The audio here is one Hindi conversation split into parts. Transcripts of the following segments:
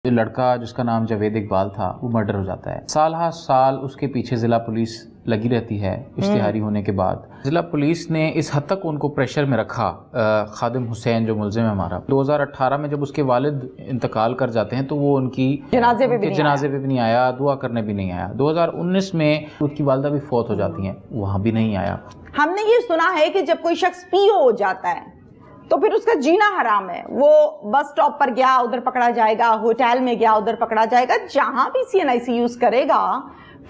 लड़का जिसका नाम जावेद इकबाल था वो मर्डर हो जाता है। साल हर साल उसके पीछे ज़िला पुलिस लगी रहती है इश्तिहारी होने के बाद। ज़िला पुलिस ने इस हद तक उनको प्रेशर में रखा। खादिम हुसैन जो मुलजिम है हमारा, 2018 में जब उसके वालिद इंतकाल कर जाते हैं तो वो उनकी जनाजे पे भी नहीं आया, दुआ करने भी नहीं आया। 2019 में उसकी वालिदा भी फौत हो जाती हैं, वहाँ भी नहीं आया। हमने ये सुना है कि जब कोई शख्स पीओ हो जाता है तो फिर उसका जीना हराम है। वो बस स्टॉप पर गया उधर पकड़ा जाएगा, होटल में गया उधर पकड़ा जाएगा, जहां भी CNIC यूज करेगा,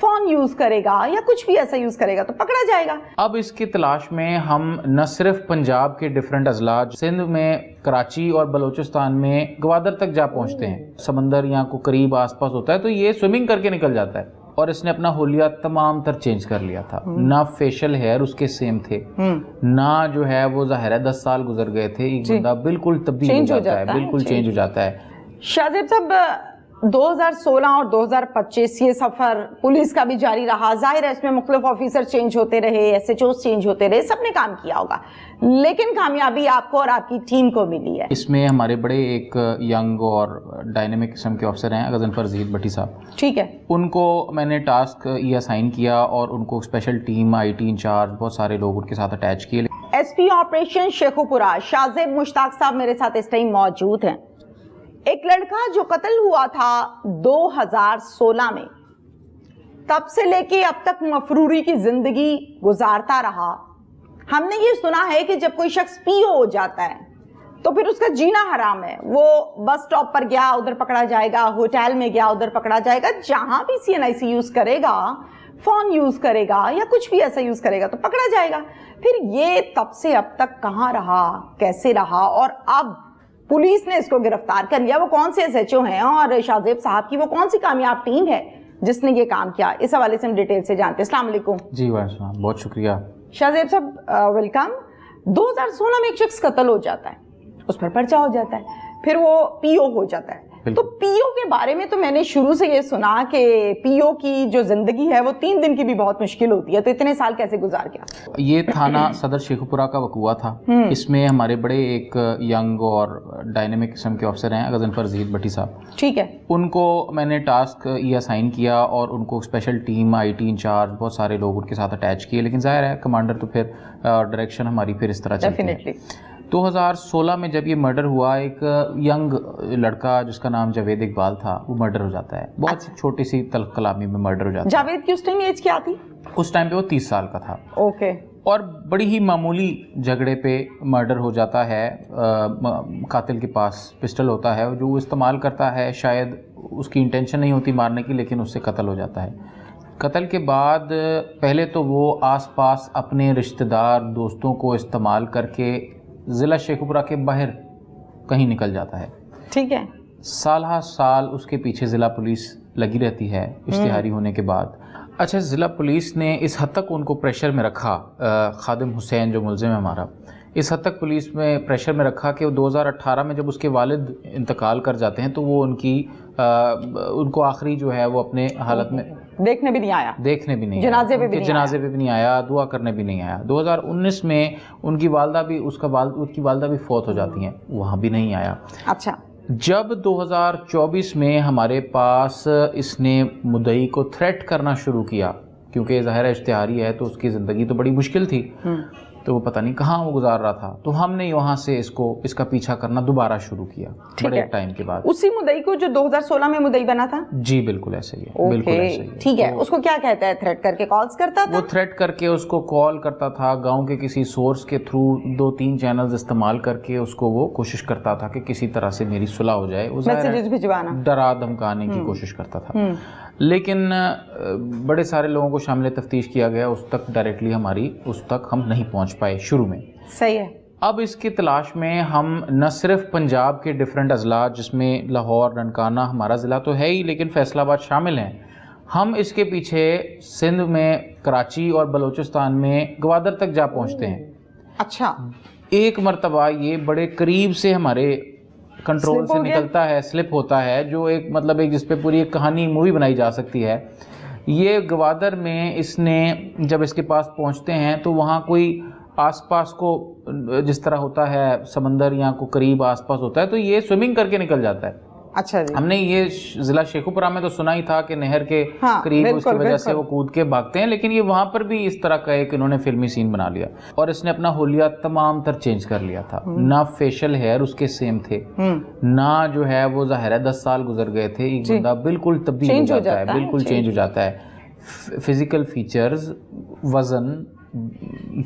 फोन यूज करेगा या कुछ भी ऐसा यूज करेगा तो पकड़ा जाएगा। अब इसकी तलाश में हम न सिर्फ पंजाब के डिफरेंट अजला, सिंध में, कराची और बलूचिस्तान में गवादर तक जा पहुंचते हैं। समंदर यहाँ को करीब आसपास होता है तो ये स्विमिंग करके निकल जाता है। और इसने अपना होलिया तमाम तर चेंज कर लिया था। ना फेशियल हेयर उसके सेम थे, ना जो है वो जाहिर है 10 साल गुजर गए थे, एक बंदा बिल्कुल तब्दील हो जाता है, बिल्कुल चेंज हो जाता है। शाहजेब साहब, 2016 और 2025 ये सफर पुलिस का भी जारी रहा। जाहिर है इसमें मुख्तलिफ ऑफिसर चेंज होते रहे, SHOs चेंज होते रहे, सबने काम किया होगा, लेकिन कामयाबी आपको और आपकी टीम को मिली है। इसमें हमारे बड़े एक यंग और डायनेमिक किस्म के ऑफिसर हैं गजनफर ज़हीद भट्टी साहब। ठीक है, उनको मैंने टास्क ये असाइन किया और उनको स्पेशल टीम, IT इंचार्ज, बहुत सारे लोग उनके साथ अटैच किए। SP ऑपरेशन शेखुपुरा शाहजेब मुश्ताक साहब मेरे साथ इस टाइम मौजूद हैं। एक लड़का जो कत्ल हुआ था 2016 में, तब से लेके अब तक मफरूरी की जिंदगी गुजारता रहा। हमने ये सुना है कि जब कोई शख्स पीओ हो जाता है तो फिर उसका जीना हराम है। वो बस स्टॉप पर गया उधर पकड़ा जाएगा, होटल में गया उधर पकड़ा जाएगा, जहां भी CNIC यूज करेगा, फोन यूज करेगा या कुछ भी ऐसा यूज करेगा तो पकड़ा जाएगा। फिर ये तब से अब तक कहां रहा, कैसे रहा, और अब पुलिस ने इसको गिरफ्तार कर लिया। वो कौन से SHO हैं और शाहजेब साहब की वो कौन सी कामयाब टीम है जिसने ये काम किया, इस हवाले से हम डिटेल से जानते हैं। अस्सलाम वालेकुम। जी वालेकुम, बहुत शुक्रिया। शाहजेब साहब वेलकम। 2016 में एक शख्स कत्ल हो जाता है, उस पर पर्चा हो जाता है, फिर वो PO हो जाता है। तो PO के बारे में तो मैंने शुरू से ये सुना कि PO की जो जिंदगी है वो 3 दिन की भी बहुत मुश्किल होती है, तो इतने साल कैसे गुजार गया? ये थाना सदर शेखुपुरा का वकूआ था। इसमें हमारे बड़े एक यंग और डायनेमिक किस्म के ऑफिसर हैं गजनफर ज़हीद भट्टी साहब। ठीक है, उनको मैंने टास्क ये असाइन किया और उनको स्पेशल टीम, IT इंचार्ज, बहुत सारे लोग उनके साथ अटैच किए। लेकिन जाहिर है कमांडर तो फिर डायरेक्शन हमारी फिर इस तरह चलती है। 2016 में जब ये मर्डर हुआ, एक यंग लड़का जिसका नाम जावेद इकबाल था वो मर्डर हो जाता है। बहुत छोटी सी तल्ख कलामी में मर्डर हो जाता है। जावेद की उस टाइम एज क्या थी? उस टाइम पे वो 30 साल का था। ओके। और बड़ी ही मामूली झगड़े पे मर्डर हो जाता है। कातिल के पास पिस्टल होता है जो वो इस्तेमाल करता है, शायद उसकी इंटेंशन नहीं होती मारने की, लेकिन उससे कत्ल हो जाता है। कत्ल के बाद पहले तो वो आसपास अपने रिश्तेदार, दोस्तों को इस्तेमाल करके ज़िला शेखुपुरा के बाहर कहीं निकल जाता है। ठीक है। साल हर साल उसके पीछे ज़िला पुलिस लगी रहती है इश्तिहारी होने के बाद। अच्छा, ज़िला पुलिस ने इस हद तक उनको प्रेशर में रखा। खादिम हुसैन जो मुलजिम है हमारा, इस हद तक पुलिस में प्रेशर में रखा कि वो 2018 में जब उसके वालिद इंतकाल कर जाते हैं तो वो उनको आखिरी जो है वो अपने हालत में देखने भी नहीं आया, जनाजे पे भी नहीं आया, दुआ करने भी नहीं आया। 2019 में उनकी वालिदा भी फौत हो जाती हैं, वहाँ भी नहीं आया। अच्छा। जब 2024 में हमारे पास इसने मुद्दई को थ्रेट करना शुरू किया, क्योंकि ज़ाहिर इश्तिहारी है तो उसकी ज़िंदगी तो बड़ी मुश्किल थी, तो वो पता नहीं कहाँ वो गुजार रहा था, तो हमने वहाँ से इसका पीछा करना दोबारा शुरू किया बड़े टाइम के बाद। उसी मुद्दई को जो 2016 में मुद्दई बना था? जी बिल्कुल ऐसे ही है, बिल्कुल ऐसे ही है। ठीक है। उसको क्या कहता है? थ्रेट करके कॉल्स करता था? वो थ्रेट करके उसको कॉल करता था, गांव के किसी सोर्स के थ्रू 2-3 चैनल्स इस्तेमाल करके उसको वो कोशिश करता था कि किसी तरह से मेरी सुलह हो जाए। मैसेजेस भिजवाना, डरा धमकाने की कोशिश करता था। लेकिन बड़े सारे लोगों को शामिल तफ्तीश किया गया, उस तक हम नहीं पहुंच पाए शुरू में। सही है। अब इसकी तलाश में हम न सिर्फ पंजाब के डिफरेंट अजला, जिसमें लाहौर, ननकाना हमारा ज़िला तो है ही, लेकिन फैसलाबाद शामिल हैं, हम इसके पीछे सिंध में, कराची और बलूचिस्तान में गवादर तक जा पहुंचते हैं। अच्छा। एक मरतबा ये बड़े करीब से हमारे कंट्रोल से निकलता है, स्लिप होता है, जो एक जिस पे पूरी एक कहानी, मूवी बनाई जा सकती है। ये गवादर में इसने जब इसके पास पहुंचते हैं तो वहाँ कोई आसपास को जिस तरह होता है समंदर यहाँ को करीब आसपास होता है, तो ये स्विमिंग करके निकल जाता है। अच्छा जी। हमने ये जिला शेखुपुरा में तो सुना ही था कि नहर के हाँ, करीब बिल्कुल, उसकी वजह से बिल्कुल। वो कूद के भागते हैं, लेकिन ये वहां पर भी इस तरह का एक इन्होंने फिल्मी सीन बना लिया और इसने अपना होलिया तमाम तर चेंज कर लिया था। ना फेशियल हेयर उसके सेम थे, ना जो है वो जाहिर है 10 साल गुजर गए थे, एक बंदा बिल्कुल तब्दील हो जाता है, बिल्कुल चेंज हो जाता है। फिजिकल फीचर्स, वजन,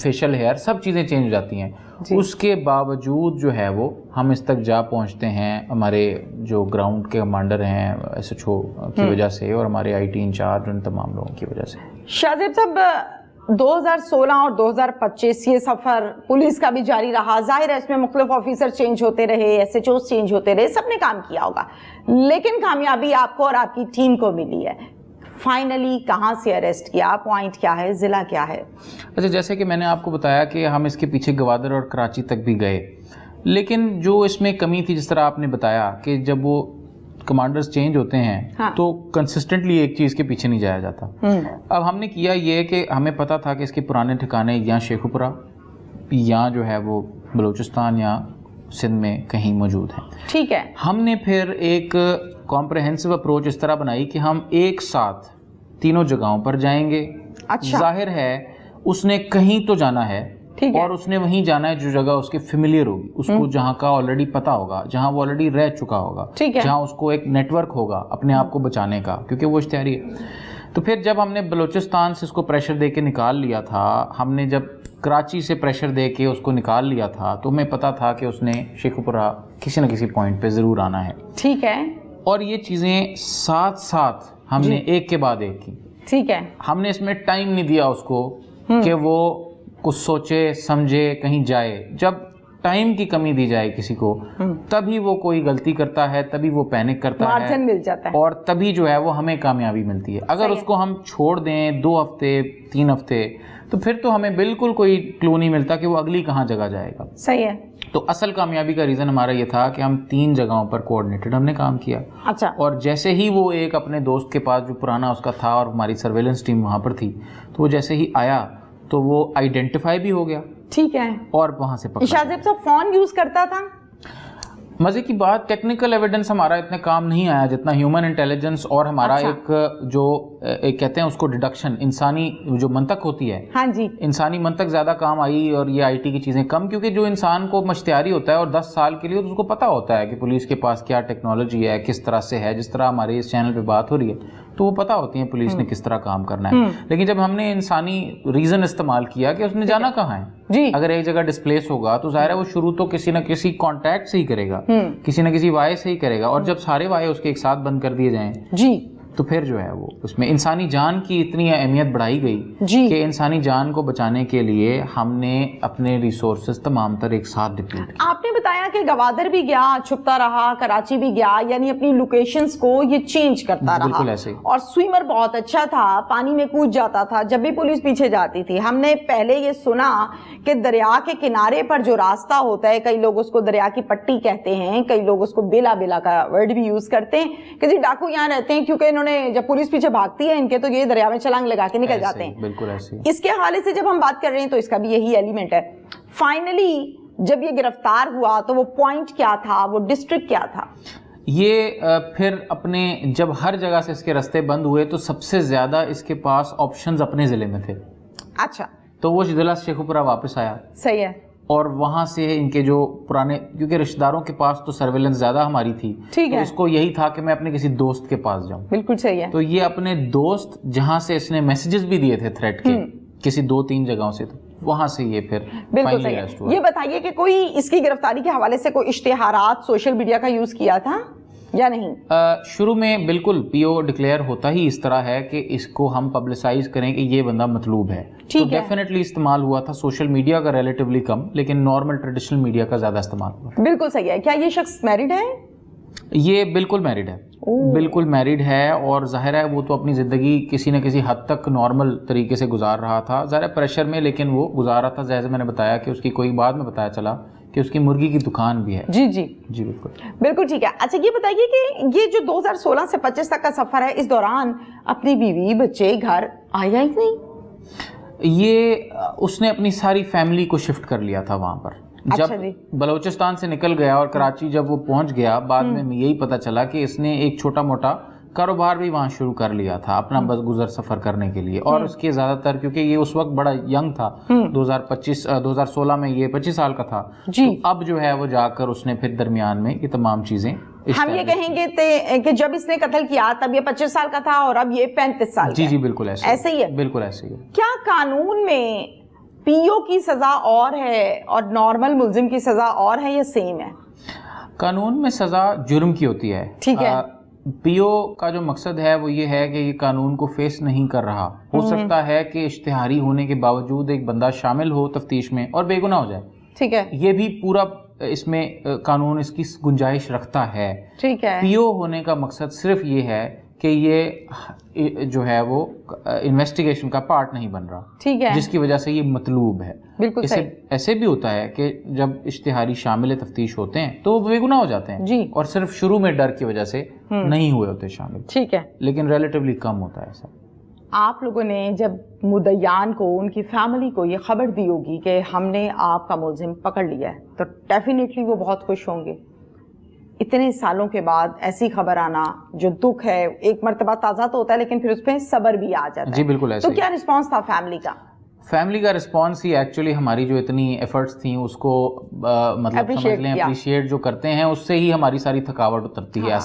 फेशियल हेयर, सब चीज़ें चेंज हो जाती हैं। उसके बावजूद जो है वो हम इस तक जा पहुंचते हैं हमारे जो ग्राउंड के कमांडर हैं SHO की वजह से और हमारे IT इंचार्ज उन तमाम लोगों की वजह से। शाहजेब साहब, 2016 और 2025 ये सफ़र पुलिस का भी जारी रहा। जाहिर है इसमें मुख्तलिफ ऑफिसर चेंज होते रहे, SHOs चेंज होते रहे, सबने काम किया होगा, लेकिन कामयाबी आपको और आपकी टीम को मिली है। फाइनली कहाँ से अरेस्ट किया, पॉइंट क्या है, ज़िला क्या है? अच्छा, जैसे कि मैंने आपको बताया कि हम इसके पीछे गवादर और कराची तक भी गए, लेकिन जो इसमें कमी थी, जिस तरह आपने बताया कि जब वो कमांडर्स चेंज होते हैं हाँ। तो कंसिस्टेंटली एक चीज़ के पीछे नहीं जाया जाता। अब हमने किया ये कि हमें पता था कि इसके पुराने ठिकाने या शेखुपुरा या जो है वो बलूचिस्तान या सिंध में कहीं मौजूद हैं। ठीक है। हमने फिर एक कॉम्प्रहेंसिव अप्रोच इस तरह बनाई कि हम एक साथ तीनों जगहों पर जाएंगे। अच्छा। जाहिर है उसने कहीं तो जाना है, और उसने वहीं जाना है जो जगह उसके फेमिलियर होगी, उसको जहाँ का ऑलरेडी पता होगा, जहाँ वो ऑलरेडी रह चुका होगा, जहाँ उसको एक नेटवर्क होगा अपने आप को बचाने का, क्योंकि वो इश्तिहारी है। तो फिर जब हमने बलूचिस्तान से उसको प्रेशर दे के निकाल लिया था, हमने जब कराची से प्रेशर दे के उसको निकाल लिया था, तो हमें पता था कि उसने शेखुपुरा किसी न किसी पॉइंट पे ज़रूर आना है। ठीक है। और ये चीज़ें साथ साथ हमने एक के बाद एक की। ठीक है। हमने इसमें टाइम नहीं दिया उसको कि वो कुछ सोचे समझे कहीं जाए। जब टाइम की कमी दी जाए किसी को, तभी वो कोई गलती करता है, तभी वो पैनिक करता है, मार्जिन मिल जाता है, और तभी जो है वो हमें कामयाबी मिलती है। अगर उसको हम छोड़ दें 2 हफ्ते 3 हफ्ते, तो फिर तो हमें बिल्कुल कोई क्लू नहीं मिलता कि वो अगली कहाँ जगह जाएगा। सही है। तो असल कामयाबी का रीज़न हमारा ये था कि हम 3 जगहों पर कोऑर्डिनेटेड हमने काम किया। अच्छा। और जैसे ही वो एक अपने दोस्त के पास जो पुराना उसका था और हमारी सर्वेलेंस टीम वहाँ पर थी, तो वो जैसे ही आया तो वो आइडेंटिफाई भी हो गया। ठीक है। और वहाँ से पकड़ा। शाहजेब साहब फोन यूज़ करता था? मज़े की बात, टेक्निकल एविडेंस हमारा इतने काम नहीं आया जितना ह्यूमन इंटेलिजेंस और हमारा एक जो एक कहते हैं उसको डिडक्शन, इंसानी जो मंतक होती है। हाँ जी। इंसानी मंतक ज़्यादा काम आई और ये IT की चीज़ें कम, क्योंकि जो इंसान को मश्तियारी होता है और 10 साल के लिए, तो उसको पता होता है कि पुलिस के पास क्या टेक्नोलॉजी है, किस तरह से है। जिस तरह हमारे इस चैनल पर बात हो रही है तो वो पता होती है पुलिस ने किस तरह काम करना है। लेकिन जब हमने इंसानी रीज़न इस्तेमाल किया कि उसने जाना कहाँ है जी, अगर एक जगह डिस्प्लेस होगा तो जाहिर है वो शुरू तो किसी न किसी कॉन्टैक्ट से ही करेगा, किसी न किसी वाय से ही करेगा। और जब सारे वाय उसके एक साथ बंद कर दिए जाएं जी, तो फिर जो है वो उसमें इंसानी जान की इतनी अहमियत बढ़ाई गई कि इंसानी जान को बचाने के लिए हमने अपने रिसोर्सेज तमाम तर एक साथ डिप्लॉय किए। आपने बताया कि गवादर भी गया, छुपता रहा, कराची भी गया, यानी अपनी लोकेशंस को ये चेंज करता रहा। बिल्कुल ऐसे ही। और स्विमर बहुत अच्छा था, पानी में कूद जाता था जब भी पुलिस पीछे जाती थी। हमने पहले ये सुना कि दरिया के किनारे पर जो रास्ता होता है, कई लोग उसको दरिया की पट्टी कहते हैं, कई लोग उसको बेला बेला का वर्ड भी यूज करते हैं कि जी डाकू यहाँ रहते हैं, क्योंकि इन्होंने जब पुलिस पीछे भागती है इनके तो ये दरिया में छलांग लगा के निकल जाते हैं। बिल्कुल ऐसे। इसके हवाले से जब हम बात कर रहे हैं तो इसका भी यही एलिमेंट है। फाइनली जब ये गिरफ्तार हुआ तो वो पॉइंट क्या था, वो डिस्ट्रिक्ट क्या था? ये फिर अपने जब हर जगह से इसके रास्ते बंद हुए तो सबसे ज्यादा इसके पास ऑप्शंस अपने जिले में थे। अच्छा। तो वो जिला शेखुपुरा वापस आया। सही है। और वहाँ से इनके जो पुराने, क्योंकि रिश्तेदारों के पास तो सर्वेलेंस ज़्यादा हमारी थी, ठीक है, तो इसको यही था कि मैं अपने किसी दोस्त के पास जाऊँ। बिल्कुल सही है। तो ये अपने दोस्त जहाँ से इसने मैसेजेस भी दिए थे थ्रेट के, किसी 2-3 जगहों से, तो वहाँ से ये फिर बिल्कुल सही है। ये बताइए कि कोई इसकी गिरफ्तारी के हवाले से कोई इश्तिहारात सोशल मीडिया का यूज़ किया था या नहीं? शुरू में बिल्कुल PO डिक्लेयर होता ही इस तरह है कि इसको हम पब्लिसाइज करें कि ये बंदा मतलूब है, तो डेफिनेटली इस्तेमाल हुआ था। सोशल मीडिया का रिलेटिवली कम, लेकिन नॉर्मल ट्रेडिशनल मीडिया का ज़्यादा इस्तेमाल हुआ। बिल्कुल सही है। क्या ये शख्स मैरिड है? ये बिल्कुल मैरिड है, बिल्कुल मैरिड है। और जाहिर है वो तो अपनी ज़िंदगी किसी न किसी हद तक नॉर्मल तरीके से गुजार रहा था, ज़रा प्रेशर में, लेकिन वो गुजार रहा था। जैसे मैंने बताया कि उसकी कोई बाद में बताया चला कि उसकी मुर्गी की दुकान भी है। जी जी जी, बिल्कुल बिल्कुल ठीक है। अच्छा ये बताइए कि ये जो 2016 से 25 तक का सफ़र है, इस दौरान अपनी बीवी बच्चे घर आया ही नहीं? ये उसने अपनी सारी फैमिली को शिफ्ट कर लिया था वहाँ पर। अच्छा जी। जब बलूचिस्तान से निकल गया और कराची जब वो पहुंच गया, बाद में यही पता चला कि इसने एक छोटा मोटा कारोबार भी वहां शुरू कर लिया था अपना बस गुजर सफर करने के लिए। और उसके ज्यादातर, क्योंकि ये उस वक्त बड़ा यंग था, 2016 में ये 25 साल का था जी। तो अब जो है वो जाकर उसने फिर दरमियान में ये तमाम चीजें हम ये कहेंगे कि जब इसने कत्ल किया तब ये 25 साल का था और अब ये 35 साल जी का जी बिल्कुल ऐसे ही है। बिल्कुल ऐसे ही है। क्या कानून में पीओ की सजा और है और नॉर्मल मुल्जिम की सजा और है या सेम है? कानून में सजा जुर्म की होती है। ठीक है। पीओ का जो मकसद है वो ये है कि ये कानून को फेस नहीं कर रहा। हो सकता है कि इश्तिहारी होने के बावजूद एक बंदा शामिल हो तफ्तीश में और बेगुनाह हो जाए। ठीक है। ये भी पूरा इसमें कानून इसकी गुंजाइश रखता है। ठीक है। पीओ होने का मकसद सिर्फ ये है कि ये जो है वो इन्वेस्टिगेशन का पार्ट नहीं बन रहा। ठीक है। जिसकी वजह से ये मतलूब है। बिल्कुल सही। ऐसे भी होता है कि जब इश्तिहारी शामिल तफ्तीश होते हैं तो वो बेगुनाह हो जाते हैं जी। और सिर्फ शुरू में डर की वजह से नहीं हुए होते शामिल। ठीक है। लेकिन रिलेटिवली कम होता है ऐसा। आप लोगों ने जब मुद्दयान को, उनकी फैमिली को ये खबर दी होगी कि हमने आपका मुल्जिम पकड़ लिया है, तो डेफिनेटली वो बहुत खुश होंगे। इतने सालों के बाद ऐसी खबर आना जो दुख है, एक मर्तबा ताज़ा तो होता है लेकिन फिर उसमें सब्र भी आ जाता है। जी बिल्कुल ऐसे। तो क्या रिस्पॉन्स था फैमिली का? फैमिली का रिस्पॉन्स ही एक्चुअली हमारी जो इतनी एफर्ट्स थी उसको मतलब समझ लें अप्रिशिएट जो करते हैं उससे ही हमारी सारी थकावट उतरती है।